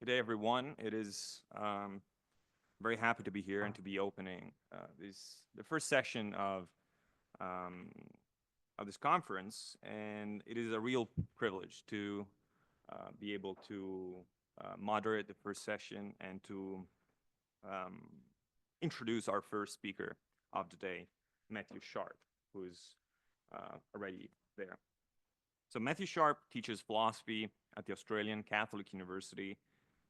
Good day, everyone. It is very happy to be here and to be opening the first session um, of this conference, and it is a real privilege to be able to moderate the first session and to um, introduce our first speaker of the day, Matthew Sharpe, who is already there. So Matthew Sharpe teaches philosophy at the Australian Catholic University.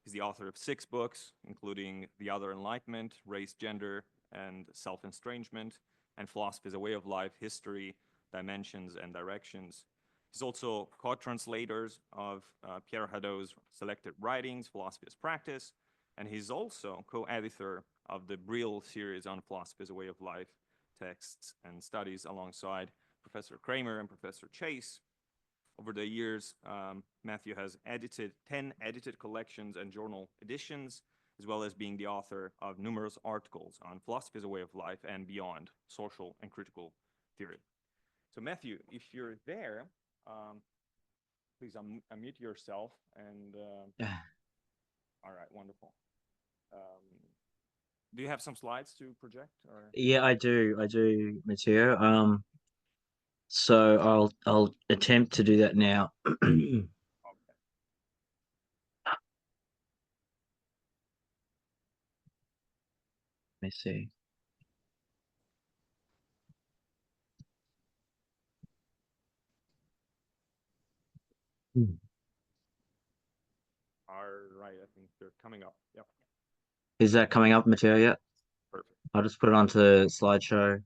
He's the author of 6 books, including The Other Enlightenment, Race, Gender, and Self-Estrangement, and Philosophy as a Way of Life, History, Dimensions, and Directions. He's also co-translators of Pierre Hadot's selected writings, Philosophy as Practice, and he's also co-editor of the Brill series on Philosophy as a Way of Life, texts and studies alongside Professor Kramer and Professor Chase. Over the years, Matthew has edited 10 edited collections and journal editions, as well as being the author of numerous articles on philosophy as a way of life and beyond, social and critical theory. So Matthew, if you're there, please unmute yourself. And all right, wonderful. Do you have some slides to project? Or? Yeah, I do, Matteo. So I'll attempt to do that now. Let me see. All right, I think they're coming up. Yep. Is that coming up, Matteo, yet? Perfect. I'll just put it onto the slideshow.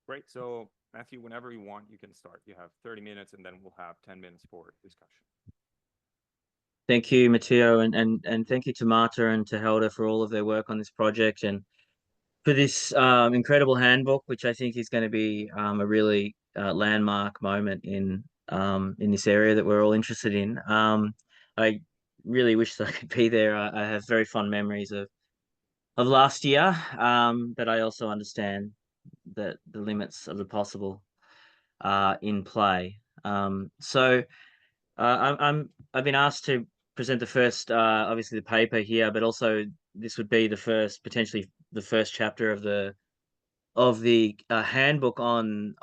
Great. So Matthew, whenever you want, you can start. You have 30 minutes, and then we'll have 10 minutes for discussion. Thank you, Matteo, and thank you to Marta and to Helder for all of their work on this project and for this incredible handbook, which I think is going to be a really landmark moment in this area that we're all interested in. I really wish that I could be there. I have very fond memories of last year, but I also understand that the limits of the possible are in play. I've been asked to present the first, obviously the paper here, but also this would be the first, potentially the first chapter of the handbook on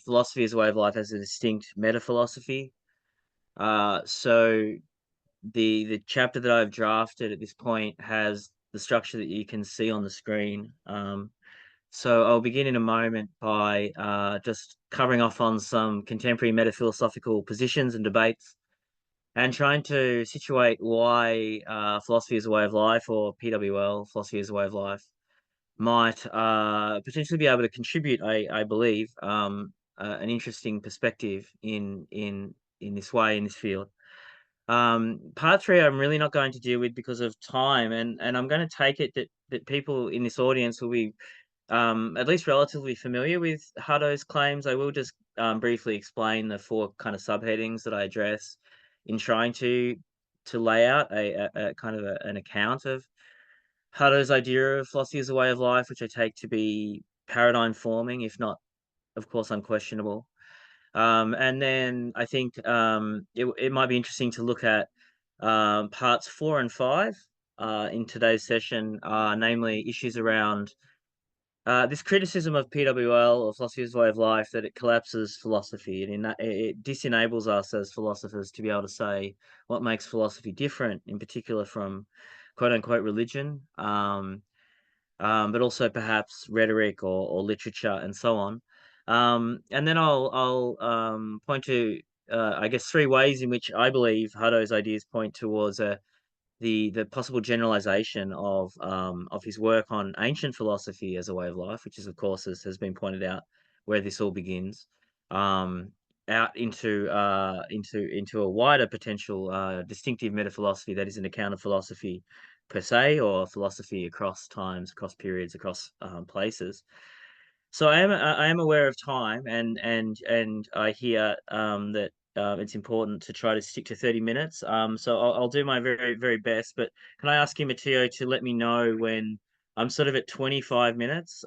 philosophy as a way of life as a distinct metaphilosophy. So the chapter that I've drafted at this point has the structure that you can see on the screen. So I'll begin in a moment by just covering off on some contemporary metaphilosophical positions and debates and trying to situate why philosophy as a way of life, or PWL, philosophy as a way of life, might potentially be able to contribute, I believe, an interesting perspective in this way, in this field. Part 3, I'm really not going to deal with because of time, and I'm going to take it that people in this audience will be at least relatively familiar with Hadot's claims. I will just briefly explain the 4 kind of subheadings that I address in trying to lay out a kind of an account of Hadot's idea of philosophy as a way of life, which I take to be paradigm forming, if not, of course, unquestionable. And then I think it might be interesting to look at parts 4 and 5 in today's session, namely issues around this criticism of PWL, or philosophy as a way of life, that it collapses philosophy, and in that it disenables us as philosophers to be able to say what makes philosophy different, in particular from quote unquote religion, but also perhaps rhetoric or literature and so on. And then I'll point to I guess 3 ways in which I believe Hadot's ideas point towards the possible generalization of his work on ancient philosophy as a way of life, which is, of course, as has been pointed out, where this all begins, out into a wider potential distinctive metaphilosophy that is an account of philosophy per se, or philosophy across times, across periods, across places. So I am aware of time, and I hear that it's important to try to stick to 30 minutes. So I'll do my very, very best. But can I ask you, Matteo, to let me know when I'm sort of at 25 minutes,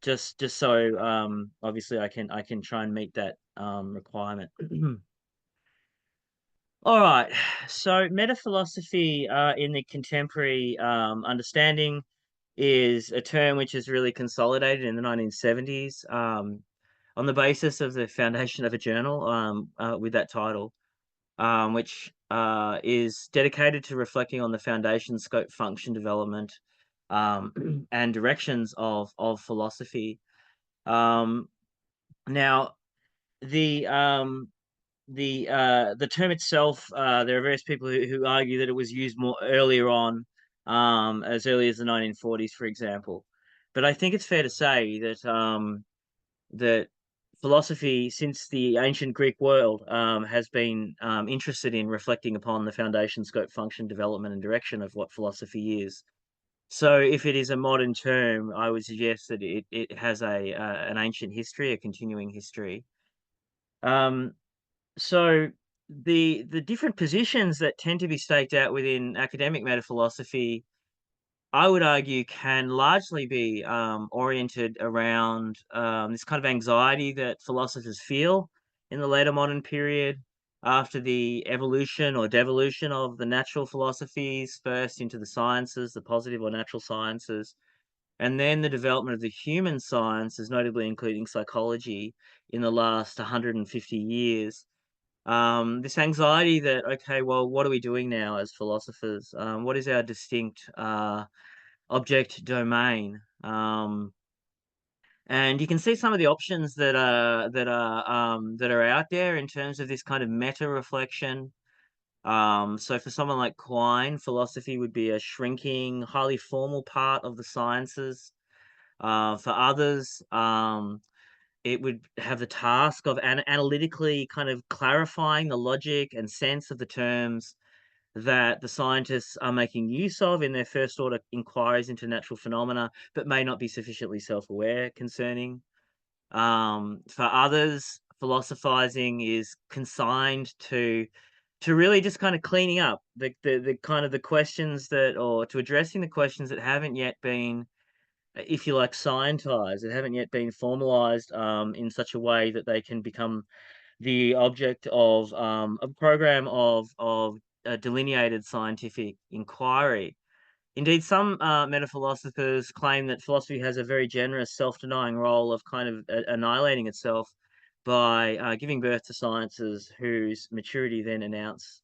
just so obviously I can try and meet that requirement. All right. So metaphilosophy in the contemporary understanding is a term which is really consolidated in the 1970s on the basis of the foundation of a journal with that title, which is dedicated to reflecting on the foundation, scope, function, development, and directions of philosophy. Now, the the term itself, there are various people who argue that it was used more earlier on, as early as the 1940s, for example. But I think it's fair to say that that philosophy, since the ancient Greek world, has been interested in reflecting upon the foundation, scope, function, development, and direction of what philosophy is. So, if it is a modern term, I would suggest that it has a an ancient history, a continuing history. Um, so the different positions that tend to be staked out within academic metaphilosophy, I would argue, can largely be oriented around this kind of anxiety that philosophers feel in the later modern period after the evolution or devolution of the natural philosophies, first into the sciences, the positive or natural sciences, and then the development of the human sciences, notably including psychology, in the last 150 years. This anxiety that, okay, well, what are we doing now as philosophers? What is our distinct object domain? And you can see some of the options that are out there in terms of this kind of meta reflection. So for someone like Quine, philosophy would be a shrinking, highly formal part of the sciences. For others, it would have the task of analytically kind of clarifying the logic and sense of the terms that the scientists are making use of in their first order inquiries into natural phenomena, but may not be sufficiently self-aware concerning. For others, philosophizing is consigned to really just kind of cleaning up the kind of the questions that, or to addressing the questions that haven't yet been, if you like, scientized, that haven't yet been formalized in such a way that they can become the object of a program of delineated scientific inquiry. Indeed, some meta-philosophers claim that philosophy has a very generous, self-denying role of kind of annihilating itself by giving birth to sciences whose maturity then announce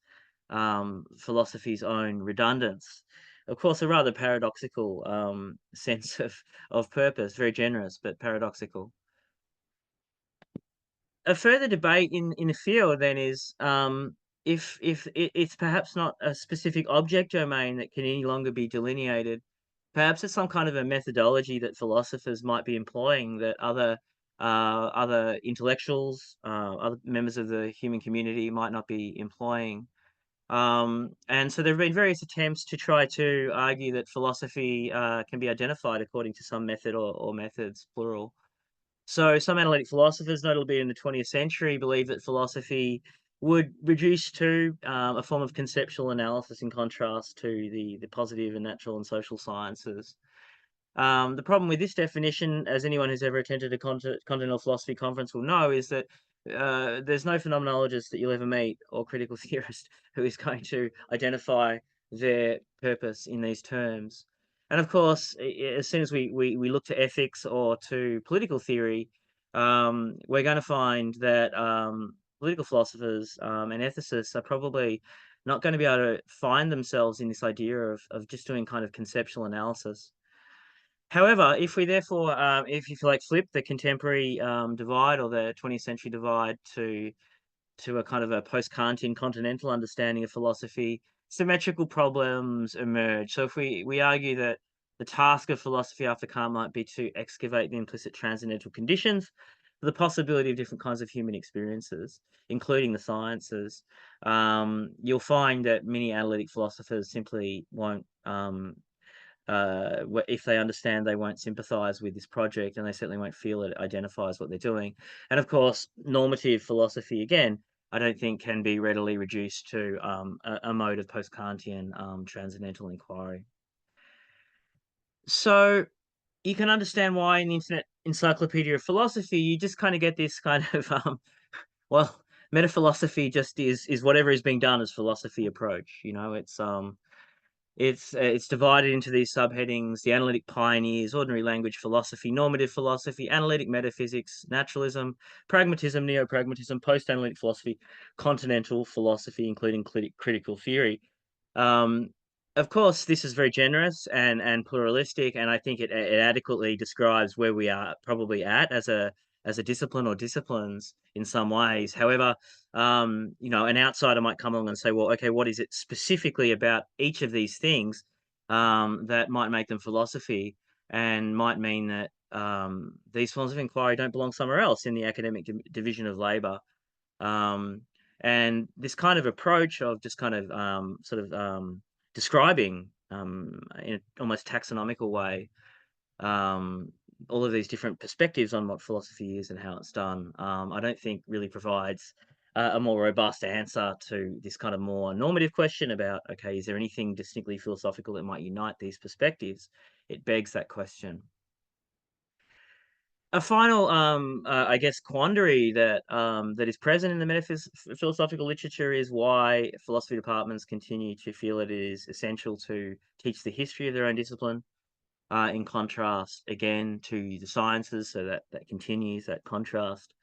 philosophy's own redundance. Of course, a rather paradoxical sense of purpose, very generous, but paradoxical. A further debate in the field then is if it's perhaps not a specific object domain that can any longer be delineated. Perhaps it's some kind of a methodology that philosophers might be employing that other intellectuals, other members of the human community might not be employing. And so there have been various attempts to try to argue that philosophy can be identified according to some method or methods, plural. So some analytic philosophers, notably in the 20th century, believe that philosophy would reduce to a form of conceptual analysis in contrast to the positive and natural and social sciences. The problem with this definition, as anyone who's ever attended a continental philosophy conference will know, is that there's no phenomenologist that you'll ever meet or critical theorist who is going to identify their purpose in these terms. And of course, as soon as we look to ethics or to political theory, we're going to find that political philosophers and ethicists are probably not going to be able to find themselves in this idea of just doing kind of conceptual analysis. However, if we therefore, if you like, flip the contemporary divide or the 20th century divide to a kind of a post-Kantian continental understanding of philosophy, symmetrical problems emerge. So if we argue that the task of philosophy after Kant might be to excavate the implicit transcendental conditions for the possibility of different kinds of human experiences, including the sciences, you'll find that many analytic philosophers simply won't if they understand, they won't sympathize with this project, and they certainly won't feel it identifies what they're doing. And of course, normative philosophy, again, I don't think can be readily reduced to a mode of post-Kantian transcendental inquiry. So you can understand why in the encyclopedia of philosophy, you just kind of get this kind of well, metaphilosophy just is whatever is being done as philosophy approach. It's divided into these subheadings: the analytic pioneers, ordinary language philosophy, normative philosophy, analytic metaphysics, naturalism, pragmatism, neo-pragmatism, post-analytic philosophy, continental philosophy, including critical theory. Um, of course, this is very generous and pluralistic, and I think it adequately describes where we are probably at as a discipline or disciplines in some ways. However, an outsider might come along and say, well, okay, what is it specifically about each of these things that might make them philosophy and might mean that these forms of inquiry don't belong somewhere else in the academic division of labor. Um, and this kind of approach of just kind of describing in an almost taxonomical way um, all of these different perspectives on what philosophy is and how it's done, I don't think really provides a more robust answer to this kind of more normative question about, okay, is there anything distinctly philosophical that might unite these perspectives? It begs that question. A final, I guess, quandary that is present in the philosophical literature is why philosophy departments continue to feel it is essential to teach the history of their own discipline, in contrast again to the sciences, so that continues that contrast.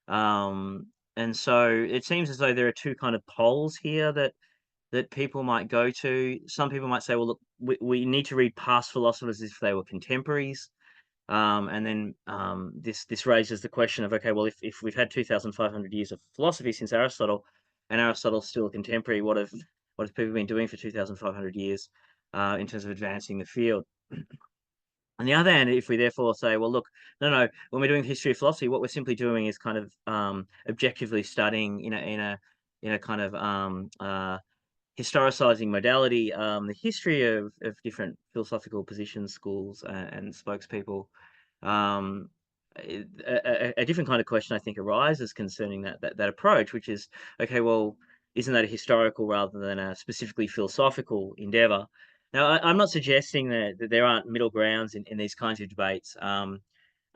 And so it seems as though there are two kind of poles here that people might go to. Some people might say, well, look, we need to read past philosophers as if they were contemporaries. And then this raises the question of, okay, well, if we've had 2,500 years of philosophy since Aristotle, and Aristotle's still a contemporary, what have people been doing for 2,500 years in terms of advancing the field? On the other hand, if we therefore say, well, look, no, when we're doing history of philosophy, what we're simply doing is kind of objectively studying in a kind of historicizing modality, the history of different philosophical positions, schools, and spokespeople. Um, a different kind of question I think arises concerning that approach, which is, okay, well, isn't that a historical rather than a specifically philosophical endeavor? Now, I'm not suggesting that there aren't middle grounds in these kinds of debates. I'm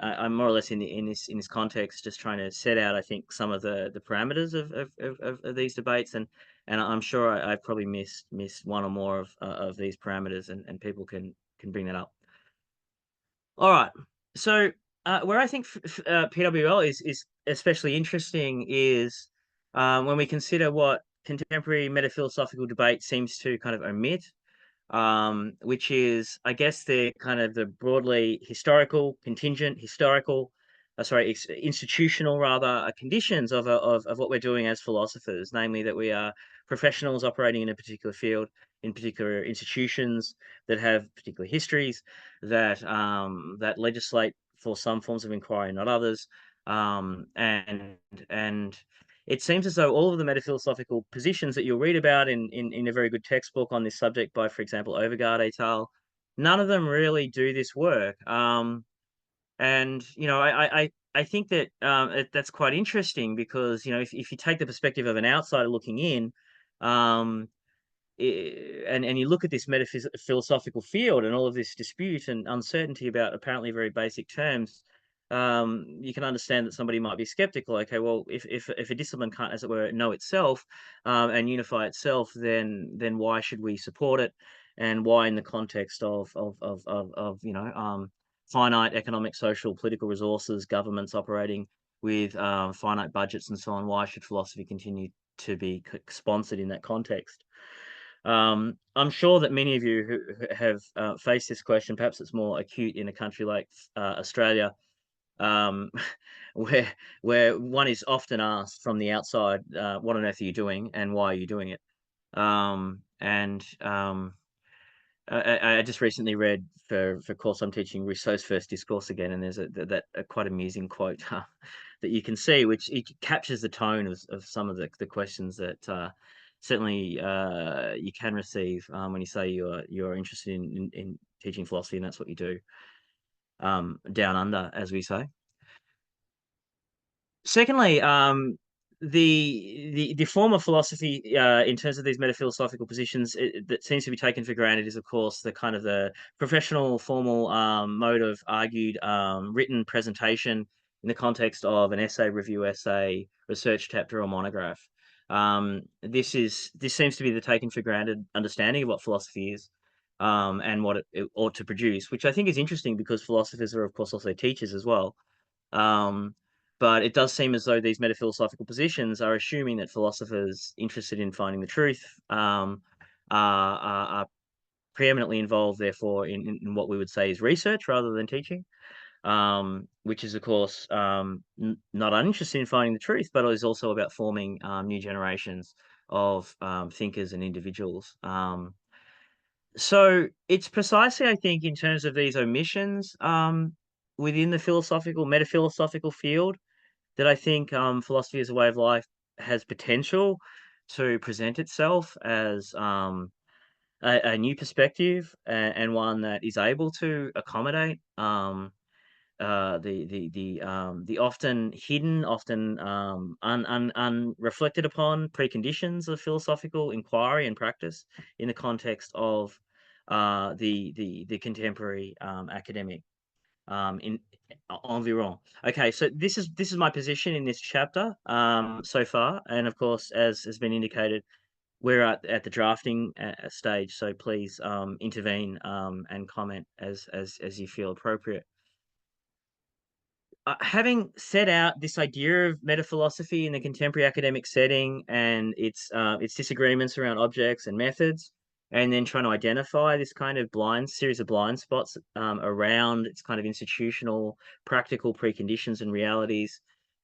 more or less in this context just trying to set out, I think, some of the parameters of these debates, and I'm sure I've probably missed one or more of these parameters, and people can bring that up. All right. So where I think PWL is especially interesting is when we consider what contemporary metaphilosophical debate seems to kind of omit, which is, I guess, the kind of the broadly historical, contingent, institutional rather, conditions of what we're doing as philosophers, namely that we are professionals operating in a particular field, in particular institutions that have particular histories, that legislate for some forms of inquiry, not others, and it seems as though all of the metaphilosophical positions that you'll read about in a very good textbook on this subject by, for example, Overgaard et al., none of them really do this work. And I think that that's quite interesting because if you take the perspective of an outsider looking in, um, and you look at this philosophical field and all of this dispute and uncertainty about apparently very basic terms, you can understand that somebody might be skeptical. Okay, well, if a discipline can't, as it were, know itself and unify itself, then why should we support it? And why, in the context of finite economic, social, political resources, governments operating with finite budgets and so on, why should philosophy continue to be sponsored in that context? I'm sure that many of you who have faced this question, perhaps it's more acute in a country like Australia, um, where one is often asked from the outside, "What on earth are you doing, and why are you doing it?" And I just recently read for course I'm teaching Rousseau's First Discourse again, and there's a quite amusing quote that you can see, which it captures the tone of some of the questions that certainly you can receive when you say you're interested in teaching philosophy, and that's what you do down under, as we say. Secondly, the form of philosophy in terms of these metaphilosophical positions that seems to be taken for granted is, of course, the kind of the professional formal mode of argued written presentation in the context of an essay, review essay, research chapter, or monograph. This seems to be the taken for granted understanding of what philosophy is, and what it ought to produce, which I think is interesting because philosophers are, of course, also teachers as well. Um, but it does seem as though these metaphilosophical positions are assuming that philosophers interested in finding the truth are preeminently involved, therefore, in what we would say is research rather than teaching, which is, of course, not uninterested in finding the truth, but is also about forming new generations of thinkers and individuals. So it's precisely, I think, in terms of these omissions within the philosophical, metaphilosophical field that I think philosophy as a way of life has potential to present itself as a new perspective, and one that is able to accommodate the often hidden, often unreflected upon preconditions of philosophical inquiry and practice in the context of the contemporary academic in environ. Okay, so this is my position in this chapter so far, and of course, as has been indicated, we're at the drafting stage. So please intervene and comment as you feel appropriate. Having set out this idea of metaphilosophy in the contemporary academic setting and its disagreements around objects and methods, and then trying to identify this kind of series of blind spots around its kind of institutional, practical preconditions and realities.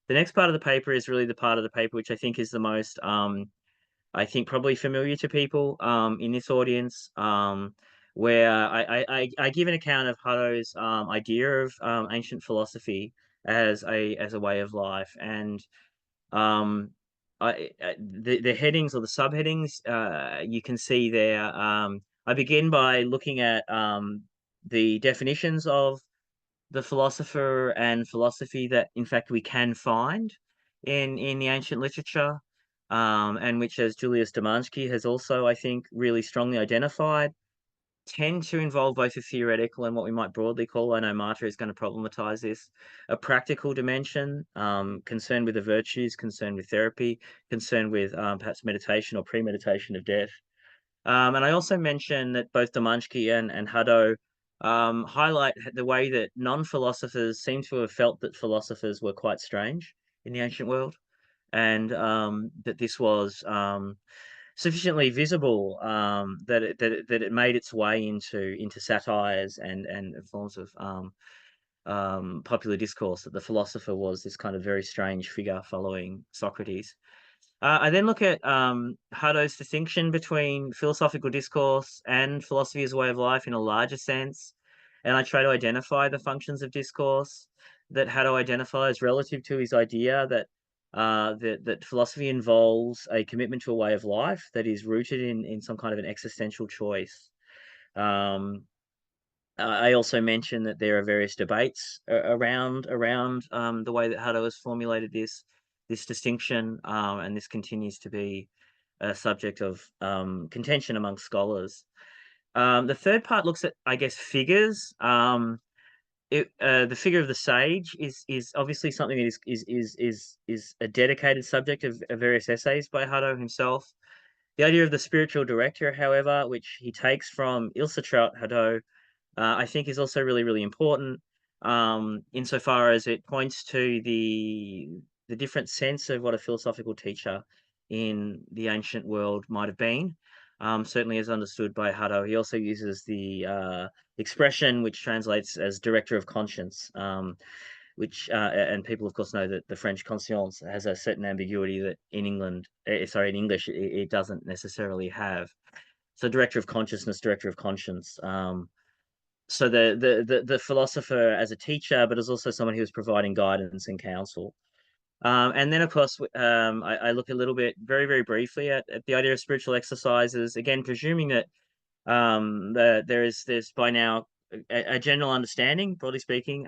The next part of the paper is really the part of the paper which I think is the most, I think, probably familiar to people in this audience, where I give an account of Hutto's idea of ancient philosophy as a way of life, and um, the headings or the subheadings you can see there. I begin by looking at the definitions of the philosopher and philosophy that, in fact, we can find in the ancient literature, and which, as Julius Demansky has also, I think, really strongly identified, tend to involve both a theoretical and what we might broadly call, I know Marta is going to problematize this, a practical dimension, concerned with the virtues, concerned with therapy, concerned with perhaps meditation or premeditation of death. And I also mentioned that both Demansky and Haddo highlight the way that non-philosophers seem to have felt that philosophers were quite strange in the ancient world, and that this was sufficiently visible, that it made its way into satires and forms of popular discourse, that the philosopher was this kind of very strange figure following Socrates. I then look at Haddo's distinction between philosophical discourse and philosophy as a way of life in a larger sense, and I try to identify the functions of discourse that Haddo identifies relative to his idea that philosophy involves a commitment to a way of life that is rooted in some kind of an existential choice. Um, I also mentioned that there are various debates around the way that Haddo has formulated this distinction, and this continues to be a subject of contention among scholars. The third part looks at, I guess, figures. The figure of the sage is obviously something that is a dedicated subject of various essays by Haddo himself. The idea of the spiritual director, however, which he takes from Ilsetraut Haddo, I think is also really, really important, insofar as it points to the different sense of what a philosophical teacher in the ancient world might have been. Certainly as understood by Haddo. He also uses the expression which translates as director of conscience, which and people, of course, know that the French conscience has a certain ambiguity that in in English, it doesn't necessarily have. So director of consciousness, director of conscience. So the philosopher as a teacher, but as also someone who was providing guidance and counsel. And then, of course, I look a little bit, very, very briefly, at the idea of spiritual exercises. Again, presuming that there's by now a general understanding, broadly speaking,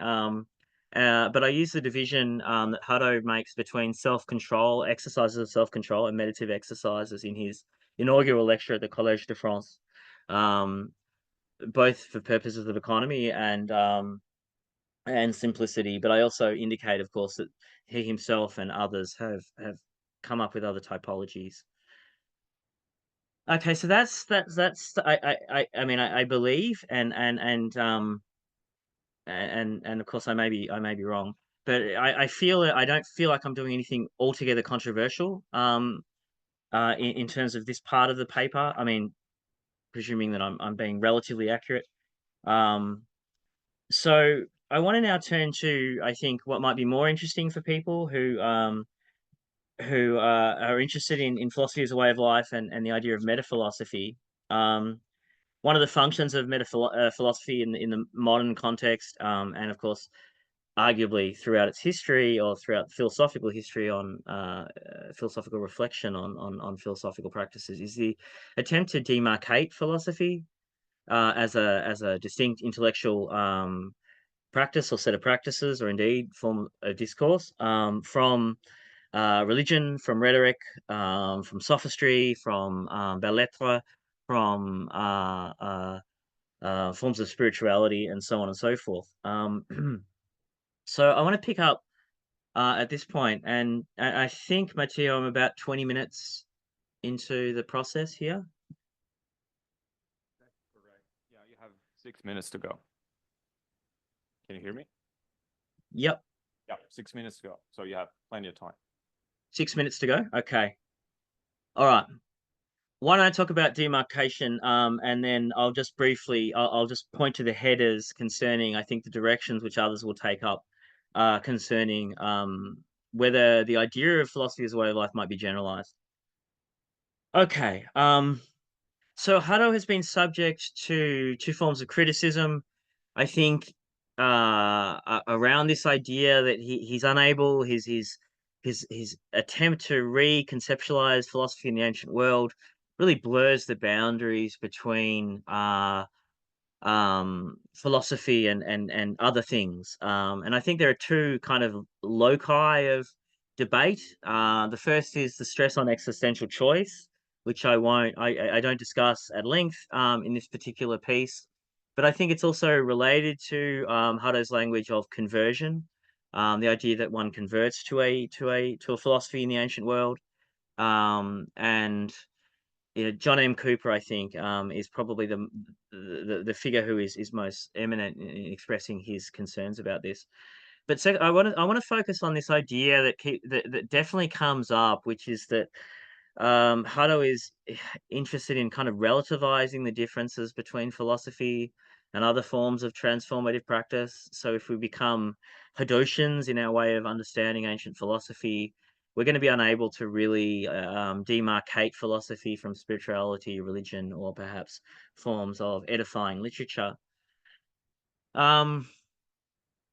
But I use the division that Hutto makes between self-control, exercises of self-control, and meditative exercises in his inaugural lecture at the Collège de France, um, both for purposes of economy and simplicity. But I also indicate, of course, that he himself and others have come up with other typologies. Okay, so that's I mean I believe and of course I may be wrong, but I feel I don't feel like I'm doing anything altogether controversial in terms of this part of the paper. I mean, presuming that I'm being relatively accurate. Um, so I want to now turn to, I think, what might be more interesting for people who are interested in philosophy as a way of life and the idea of metaphilosophy. Um, One of the functions of philosophy in the modern context, and of course, arguably throughout its history or throughout philosophical history on philosophical reflection on philosophical practices, is the attempt to demarcate philosophy as a distinct intellectual practice or set of practices, or indeed form of discourse, from religion, from rhetoric, from sophistry, from belles lettres, from forms of spirituality, and so on and so forth. So I want to pick up at this point, and I think, Matteo, I'm about 20 minutes into the process here. That's correct. Yeah, you have 6 minutes to go. Can you hear me? Yep, Yeah, 6 minutes to go. So you have plenty of time. 6 minutes to go. Okay. All right. Why don't I talk about demarcation, and then I'll just briefly, I'll just point to the headers concerning, I think, the directions which others will take up concerning whether the idea of philosophy as a way of life might be generalized. Okay. So Hutto has been subject to two forms of criticism. I think around this idea that he's unable, his attempt to reconceptualize philosophy in the ancient world really blurs the boundaries between philosophy and other things. And I think there are two kind of loci of debate. The first is the stress on existential choice, which I don't discuss at length in this particular piece, but I think it's also related to Hutto's language of conversion, the idea that one converts to a philosophy in the ancient world, and John M. Cooper, I think, is probably the figure who is most eminent in expressing his concerns about this. But second, I want to focus on this idea that definitely comes up, which is that Hutto is interested in kind of relativizing the differences between philosophy and other forms of transformative practice. So if we become Hadocians in our way of understanding ancient philosophy, we're going to be unable to really demarcate philosophy from spirituality, religion, or perhaps forms of edifying literature. Um,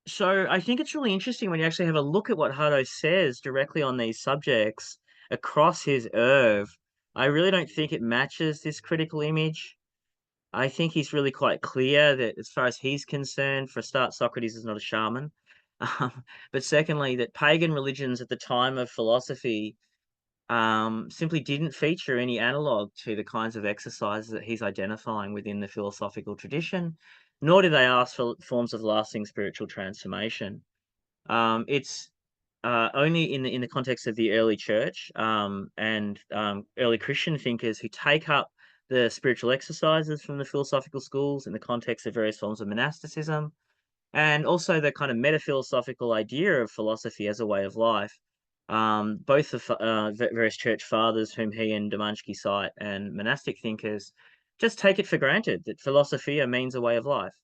so I think it's really interesting when you actually have a look at what Hutto says directly on these subjects across his oeuvre. I really don't think it matches this critical image. I think he's really quite clear that, as far as he's concerned, for a start, Socrates is not a shaman. But secondly, that pagan religions at the time of philosophy simply didn't feature any analog to the kinds of exercises that he's identifying within the philosophical tradition, nor do they ask for forms of lasting spiritual transformation. It's only in the context of the early church and early Christian thinkers who take up the spiritual exercises from the philosophical schools in the context of various forms of monasticism, and also the kind of metaphilosophical idea of philosophy as a way of life. Both the various church fathers, whom he and Demansky cite, and monastic thinkers, just take it for granted that philosophia means a way of life.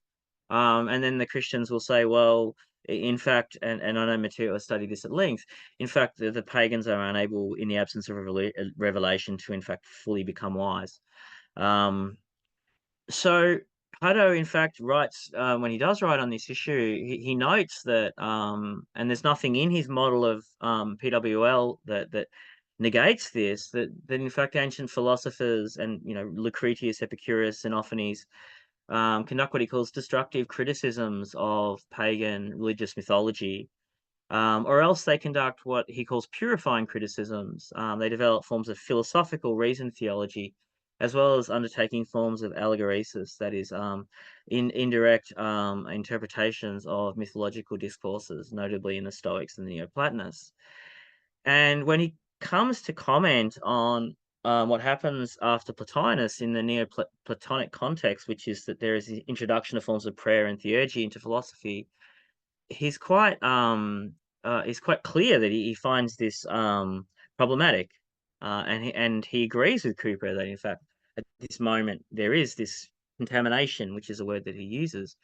And then the Christians will say, well, in fact, and I know Matteo has studied this at length, in fact, the pagans are unable, in the absence of revelation, to in fact fully become wise. Um, so Plato, in fact, writes when he does write on this issue, he notes that, and there's nothing in his model of PWL that negates this. That in fact ancient philosophers and Lucretius, Epicurus, Xenophanes conduct what he calls destructive criticisms of pagan religious mythology, or else they conduct what he calls purifying criticisms. They develop forms of philosophical reason theology, as well as undertaking forms of allegoresis, that is, indirect interpretations of mythological discourses, notably in the Stoics and the Neoplatonists. And when he comes to comment on what happens after Plotinus in the Neoplatonic context, which is that there is the introduction of forms of prayer and theurgy into philosophy, he's quite clear that he finds this problematic, and he agrees with Cooper that in fact at this moment there is this contamination, which is a word that he uses,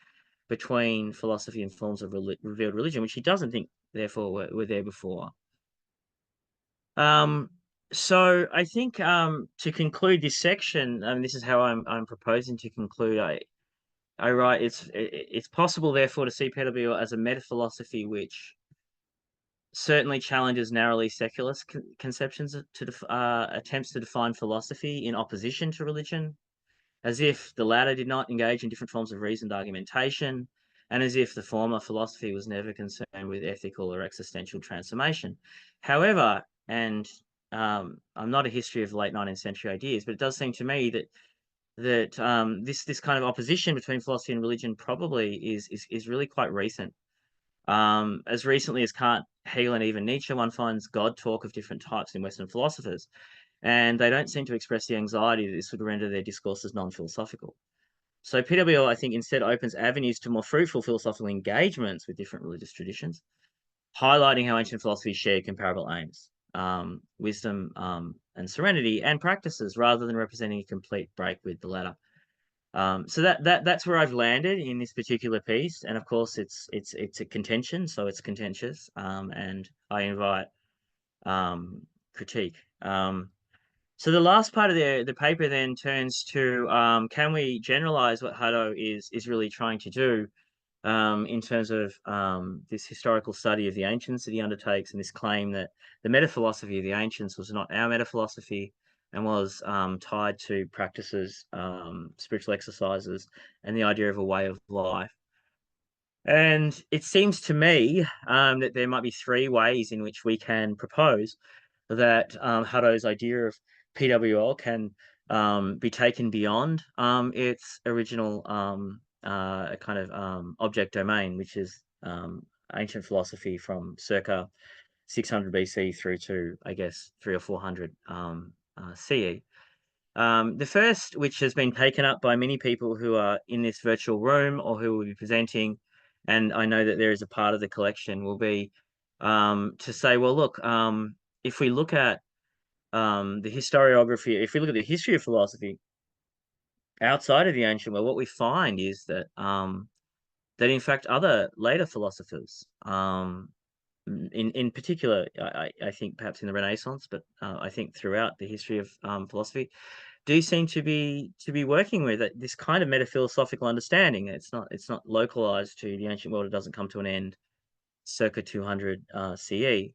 between philosophy and forms of revealed religion, which he doesn't think therefore were there before. So I think to conclude this section, this is how I'm proposing to conclude. I write it's possible therefore to see PWL as a metaphilosophy which certainly challenges narrowly secular conceptions to attempts to define philosophy in opposition to religion, as if the latter did not engage in different forms of reasoned argumentation, and as if the former philosophy was never concerned with ethical or existential transformation. However, and I'm not a history of late 19th century ideas, but it does seem to me that this kind of opposition between philosophy and religion probably is really quite recent. As recently as Kant, Hegel, and even Nietzsche, one finds God talk of different types in Western philosophers, and they don't seem to express the anxiety that this would render their discourses non-philosophical. So PWL, I think, instead opens avenues to more fruitful philosophical engagements with different religious traditions, highlighting how ancient philosophies share comparable aims, wisdom, and serenity, and practices, rather than representing a complete break with the latter. So that's where I've landed in this particular piece, and of course it's a contention, so it's contentious, and I invite critique. So the last part of the paper then turns to can we generalize what Haddo is really trying to do in terms of this historical study of the ancients that he undertakes, and this claim that the metaphilosophy of the ancients was not our metaphilosophy and was tied to practices, spiritual exercises, and the idea of a way of life. And it seems to me that there might be three ways in which we can propose that Haddo's idea of PWL can be taken beyond its original kind of object domain, which is ancient philosophy from circa 600 BC through to, I guess, 300 or 400 CE. The first, which has been taken up by many people who are in this virtual room or who will be presenting, and I know that there is a part of the collection, will be to say, well, look, if we look at the historiography, if we look at the history of philosophy outside of the ancient world, what we find is that that in fact other later philosophers, in particular, I think perhaps in the Renaissance, but I think throughout the history of philosophy, do seem to be working with this kind of metaphilosophical understanding. It's not localized to the ancient world. It doesn't come to an end circa 200 CE.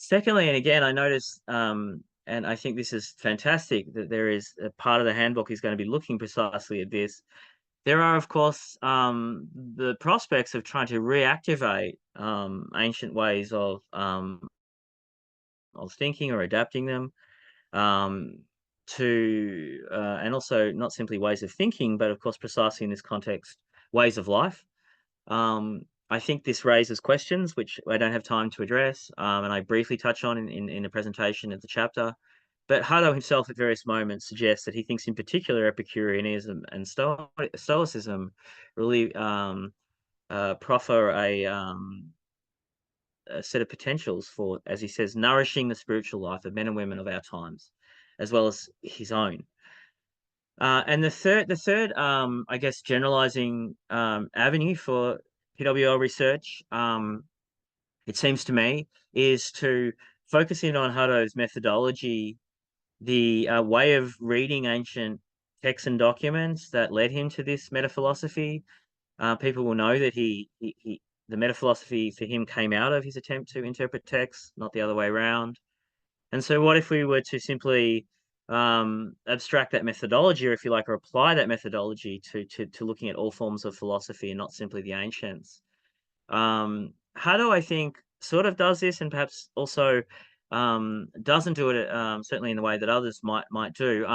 Secondly, and again, I noticed, and I think this is fantastic, that there is a part of the handbook is going to be looking precisely at this. There are, of course, the prospects of trying to reactivate ancient ways of thinking or adapting them to, and also not simply ways of thinking, but of course, precisely in this context, ways of life. I think this raises questions which I don't have time to address, and I briefly touch on in the presentation of the chapter. But Haddo himself at various moments suggests that he thinks in particular Epicureanism and Stoicism really proffer a set of potentials for, as he says, nourishing the spiritual life of men and women of our times, as well as his own. And the third, I guess, generalizing avenue for PWL research, it seems to me, is to focus in on Haddo's methodology, the way of reading ancient texts and documents that led him to this metaphilosophy. People will know that the metaphilosophy for him came out of his attempt to interpret texts, not the other way around. And so what if we were to simply abstract that methodology, or if you like, or apply that methodology to looking at all forms of philosophy and not simply the ancients. Haddo, I think, sort of does this, and perhaps also doesn't do it certainly in the way that others might do.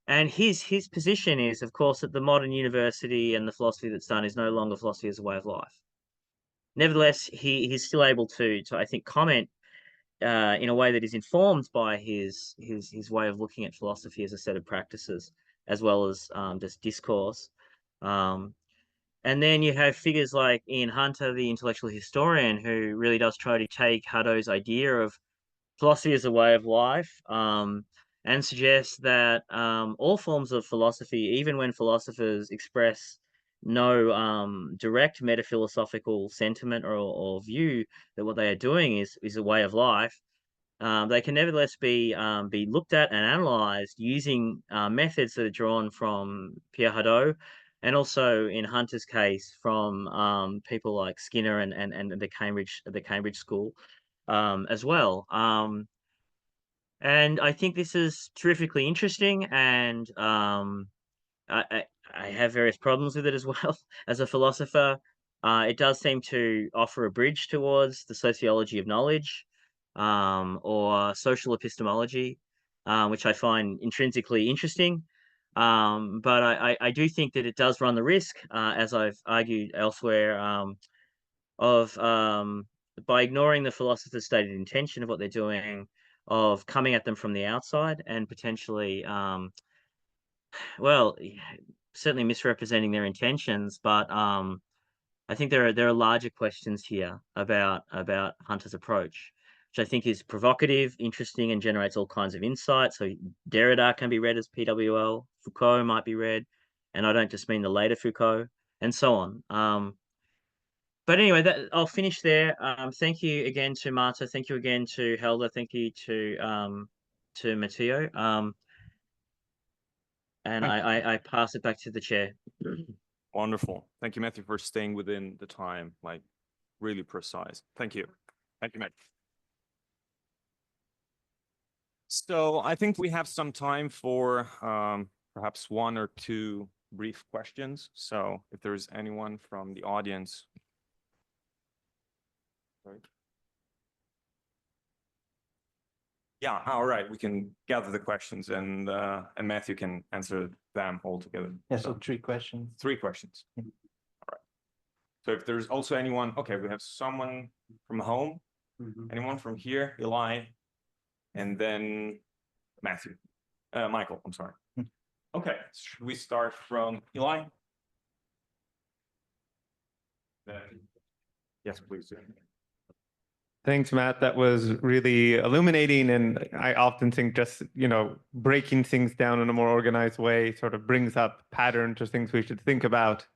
And his position is, of course, that the modern university and the philosophy that's done is no longer philosophy as a way of life. Nevertheless, he's still able to I think comment in a way that is informed by his way of looking at philosophy as a set of practices, as well as just discourse. Um, and then you have figures like Ian Hunter, the intellectual historian, who really does try to take Haddo's idea of philosophy as a way of life, and suggests that all forms of philosophy, even when philosophers express no direct metaphilosophical sentiment or view that what they are doing is a way of life, they can nevertheless be looked at and analyzed using methods that are drawn from Pierre Hadot, and also in Hunter's case from people like Skinner and the Cambridge School as well. And I think this is terrifically interesting, and I have various problems with it as well as a philosopher. It does seem to offer a bridge towards the sociology of knowledge, or social epistemology, which I find intrinsically interesting. But I do think that it does run the risk, as I've argued elsewhere, of by ignoring the philosopher's stated intention of what they're doing, of coming at them from the outside and potentially, well, certainly misrepresenting their intentions. But I think there are larger questions here about Hunter's approach, which I think is provocative, interesting, and generates all kinds of insight. So Derrida can be read as PWL, Foucault might be read, and I don't just mean the later Foucault, and so on. But anyway, I'll finish there. Thank you again to Marta. Thank you again to Helder. Thank you to Matteo. And I pass it back to the chair. Wonderful. Thank you, Matthew, for staying within the time, like really precise. Thank you. Thank you, Matt. So I think we have some time for perhaps one or two brief questions. So if there's anyone from the audience. Sorry. Yeah, all right. We can gather the questions, and Matthew can answer them all together. Yeah, so 3 questions. 3 questions. Yeah. All right. So if there's also anyone, okay, we have someone from home, anyone from here, Eli, and then Matthew, Michael, I'm sorry. Okay, should we start from Eli? Yes, please. Thanks, Matt. That was really illuminating. And I often think just, breaking things down in a more organized way sort of brings up patterns or things we should think about.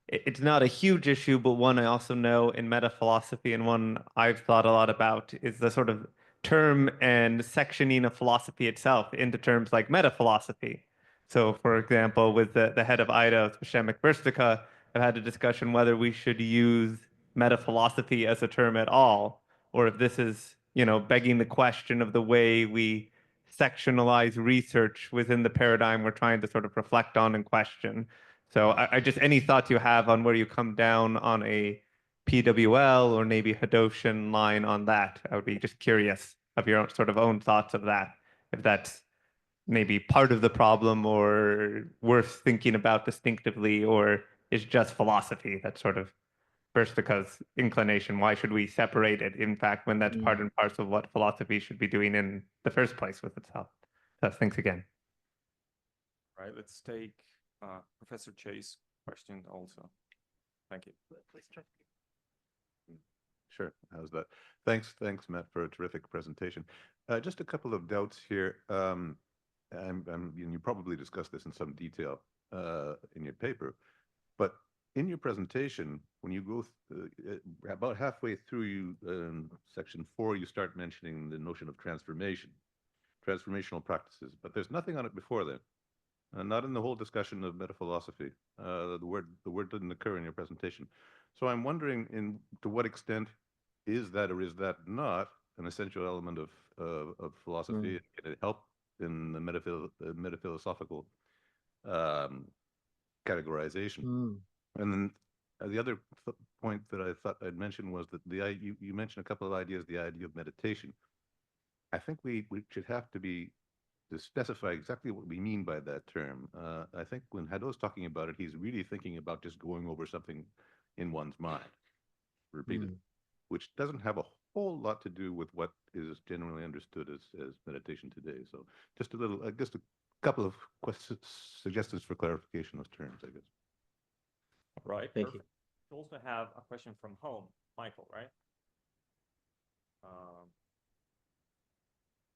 It's not a huge issue, but one I also know in meta philosophy, and one I've thought a lot about, is the sort of term and sectioning of philosophy itself into terms like meta philosophy. So, for example, with the head of IDA, Przemek Verstica, I've had a discussion whether we should use meta philosophy as a term at all, or if this is, begging the question of the way we sectionalize research within the paradigm we're trying to sort of reflect on and question. So I just, any thoughts you have on where you come down on a PWL or maybe Hadocian line on that? I would be just curious of your own thoughts of that, if that's maybe part of the problem or worth thinking about distinctively, or is just philosophy that sort of Verstica's inclination. Why should we separate it, in fact, when that's part and parcel of what philosophy should be doing in the first place with itself? So thanks again. All right, let's take Professor Chase question also. Thank you. Sure. How's that? Thanks, Matt, for a terrific presentation. Just a couple of doubts here. You probably discussed this in some detail in your paper, but in your presentation, when you go about halfway through section 4, you start mentioning the notion of transformational practices, but there's nothing on it before then. Not in the whole discussion of metaphilosophy. The word didn't occur in your presentation. So I'm wondering, to what extent is that or is that not an essential element of philosophy? Can it help in the metaphilosophical categorization. And then the other point that I thought I'd mention was that you mentioned a couple of ideas, the idea of meditation. I think we should have to specify exactly what we mean by that term. I think when Hadot's talking about it, he's really thinking about just going over something in one's mind repeatedly, which doesn't have a whole lot to do with what is generally understood as meditation today. So just a little, just a couple of suggestions for clarification of terms, I guess. Right. Thank you. We also have a question from home, Michael, right?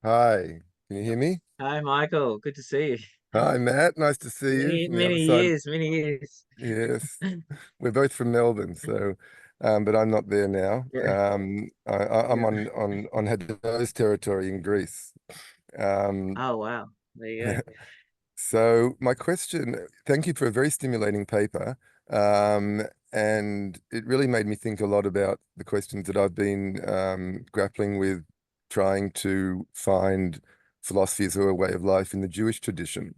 Hi, can you hear me? Hi, Michael. Good to see you. Hi, Matt. Nice to see you Many, from the other many side. years, many years. Yes, we're both from Melbourne, so but I'm not there now. Yeah. I'm Yeah. on Hadot's territory in Greece. Oh, wow. There you go. So my question, thank you for a very stimulating paper. And it really made me think a lot about the questions that I've been grappling with, trying to find philosophy as a way of life in the Jewish tradition.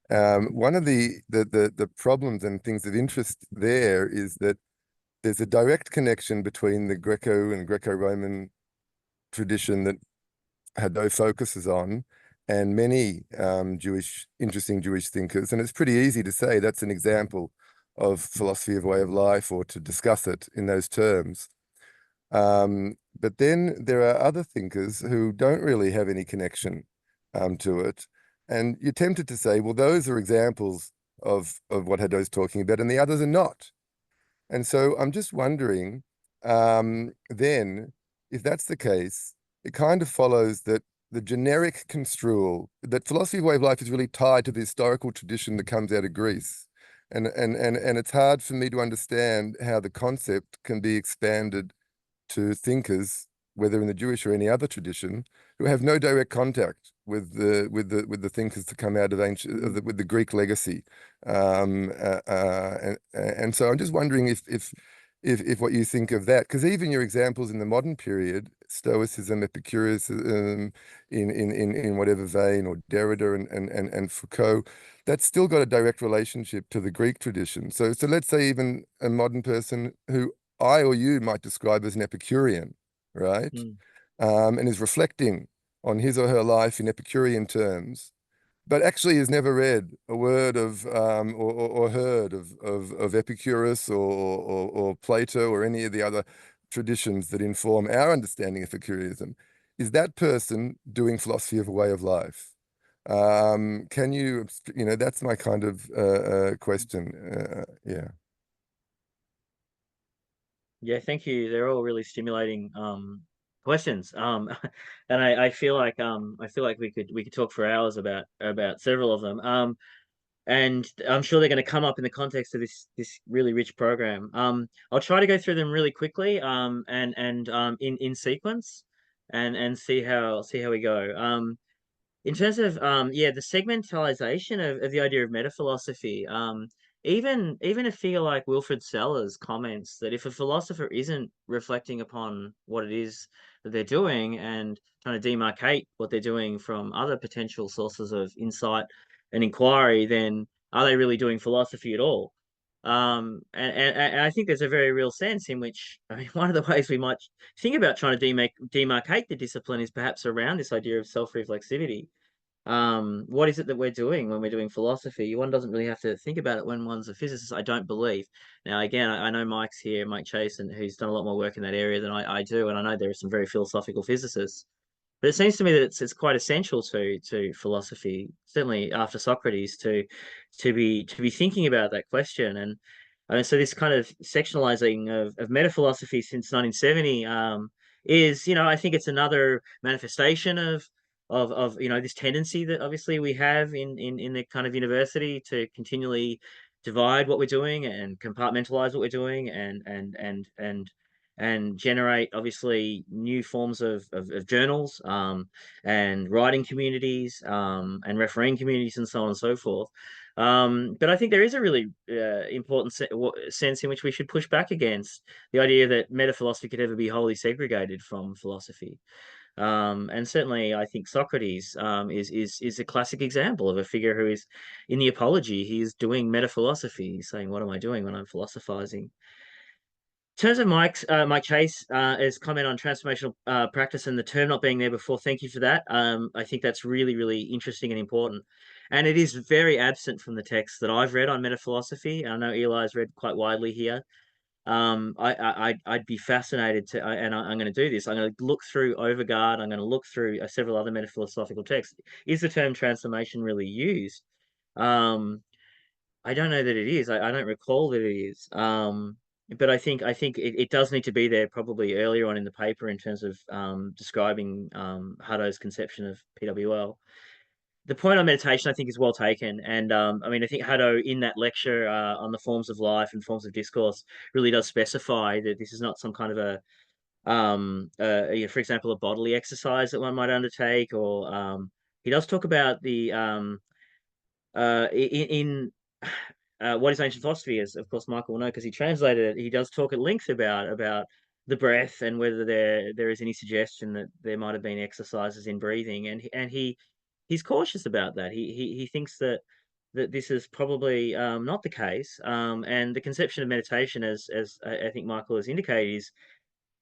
One of the problems and things of interest there is that there's a direct connection between the Greco and Greco-Roman tradition that Hadot focuses on, and many interesting Jewish thinkers. And it's pretty easy to say that's an example of philosophy of way of life, or to discuss it in those terms. But then there are other thinkers who don't really have any connection to it. And you're tempted to say, well, those are examples of what Hadot's talking about, and the others are not. And so I'm just wondering, then, if that's the case, it kind of follows that the generic construal, that philosophy of way of life is really tied to the historical tradition that comes out of Greece. And it's hard for me to understand how the concept can be expanded to thinkers, whether in the Jewish or any other tradition, who have no direct contact with the thinkers that come out of ancient with the Greek legacy. And so I'm just wondering if what you think of that, because even your examples in the modern period, Stoicism, Epicureanism, in whatever vein, or Derrida and Foucault, that's still got a direct relationship to the Greek tradition. So let's say even a modern person who I or you might describe as an Epicurean, right? And is reflecting on his or her life in Epicurean terms, but actually has never read a word of or heard of Epicurus or Plato or any of the other traditions that inform our understanding of Epicureanism. Is that person doing philosophy of a way of life? Can you, that's my kind of question. Yeah. Yeah, thank you. They're all really stimulating questions. And I feel like we could talk for hours about several of them. And I'm sure they're going to come up in the context of this really rich program. I'll try to go through them really quickly, and in sequence, and see how we go. In terms of the segmentalization of the idea of metaphilosophy, even a figure like Wilfrid Sellars comments that if a philosopher isn't reflecting upon what it is that they're doing and trying to demarcate what they're doing from other potential sources of insight and inquiry, then are they really doing philosophy at all? And I think there's a very real sense in which, I mean, one of the ways we might think about trying to demarcate the discipline is perhaps around this idea of self-reflexivity. What is it that we're doing when we're doing philosophy? One doesn't really have to think about it when one's a physicist, I don't believe. Now, again, I know Mike's here, Mike Chase, and who's done a lot more work in that area than I do, and I know there are some very philosophical physicists. But it seems to me that it's quite essential to philosophy, certainly after Socrates, to be thinking about that question. And I mean, so this kind of sectionalizing of metaphilosophy since 1970 is, I think it's another manifestation of this tendency that obviously we have in the kind of university to continually divide what we're doing and compartmentalize what we're doing and generate obviously new forms of journals, and writing communities, and refereeing communities, and so on and so forth. But I think there is a really important sense in which we should push back against the idea that metaphilosophy could ever be wholly segregated from philosophy. And certainly, I think Socrates is a classic example of a figure who is, in the Apology, he is doing metaphilosophy. He's saying, "What am I doing when I'm philosophizing?" In terms of Mike Chase, his comment on transformational practice and the term not being there before, thank you for that. I think that's really, really interesting and important. And it is very absent from the text that I've read on metaphilosophy. I know Eli's read quite widely here. I'd be fascinated to, and I'm going to do this. I'm going to look through Overgard. I'm going to look through several other metaphilosophical texts. Is the term transformation really used? I don't know that it is. I don't recall that it is. But I think it does need to be there probably earlier on in the paper in terms of describing Hutto's conception of PWL. The point on meditation, I think, is well taken. And I mean, I think Hutto in that lecture on the forms of life and forms of discourse really does specify that this is not some kind of for example, a bodily exercise that one might undertake, or he does talk about the in what is ancient philosophy is, of course, Michael will know because he translated it. He does talk at length about the breath and whether there is any suggestion that there might have been exercises in breathing, and he's cautious about that. He thinks that this is probably not the case. And the conception of meditation, as I think Michael has indicated,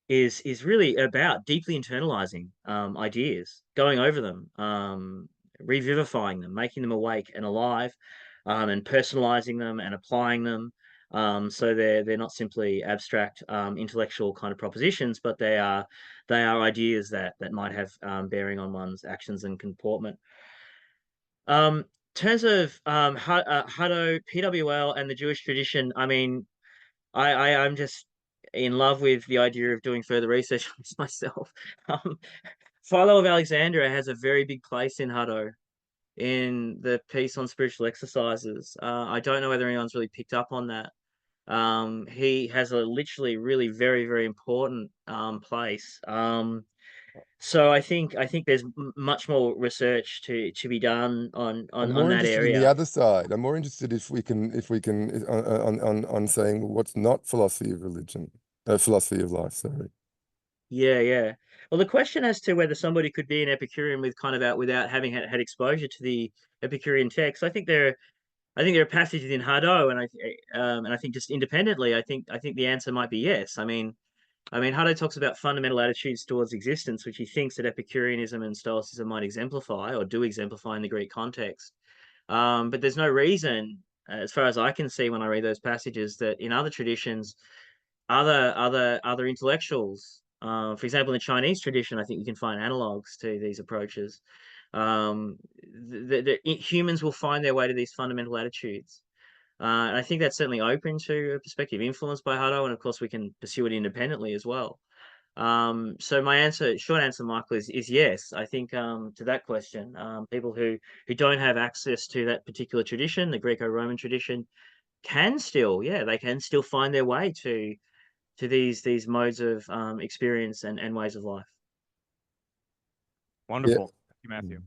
is really about deeply internalizing ideas, going over them, revivifying them, making them awake and alive, and personalizing them and applying them. So they're not simply abstract intellectual kind of propositions, but they are ideas that might have bearing on one's actions and comportment. In terms of Hutto, PWL, and the Jewish tradition, I mean, I'm just in love with the idea of doing further research on this myself. Philo of Alexandria has a very big place in Hutto in the piece on spiritual exercises. I don't know whether anyone's really picked up on that. He has a literally really very, very important place. So I think there's much more research to be done on I'm more that interested in the area. other side. I'm more interested if we can on saying what's not philosophy of religion, philosophy of life. Sorry. Yeah. Well, the question as to whether somebody could be an Epicurean without having had exposure to the Epicurean text, I think there are passages in Hutto, and I think just independently, I think the answer might be yes. I mean, Hutto talks about fundamental attitudes towards existence, which he thinks that Epicureanism and Stoicism might exemplify or do exemplify in the Greek context. But there's no reason, as far as I can see when I read those passages, that in other traditions, other intellectuals, for example, in the Chinese tradition, I think you can find analogs to these approaches. Humans will find their way to these fundamental attitudes. And I think that's certainly open to a perspective influenced by Hutto, and of course we can pursue it independently as well. So my short answer, Michael, is yes. I think to that question, people who don't have access to that particular tradition, the Greco-Roman tradition, can still find their way to these modes of experience and ways of life. Wonderful. Thank you, Matthew.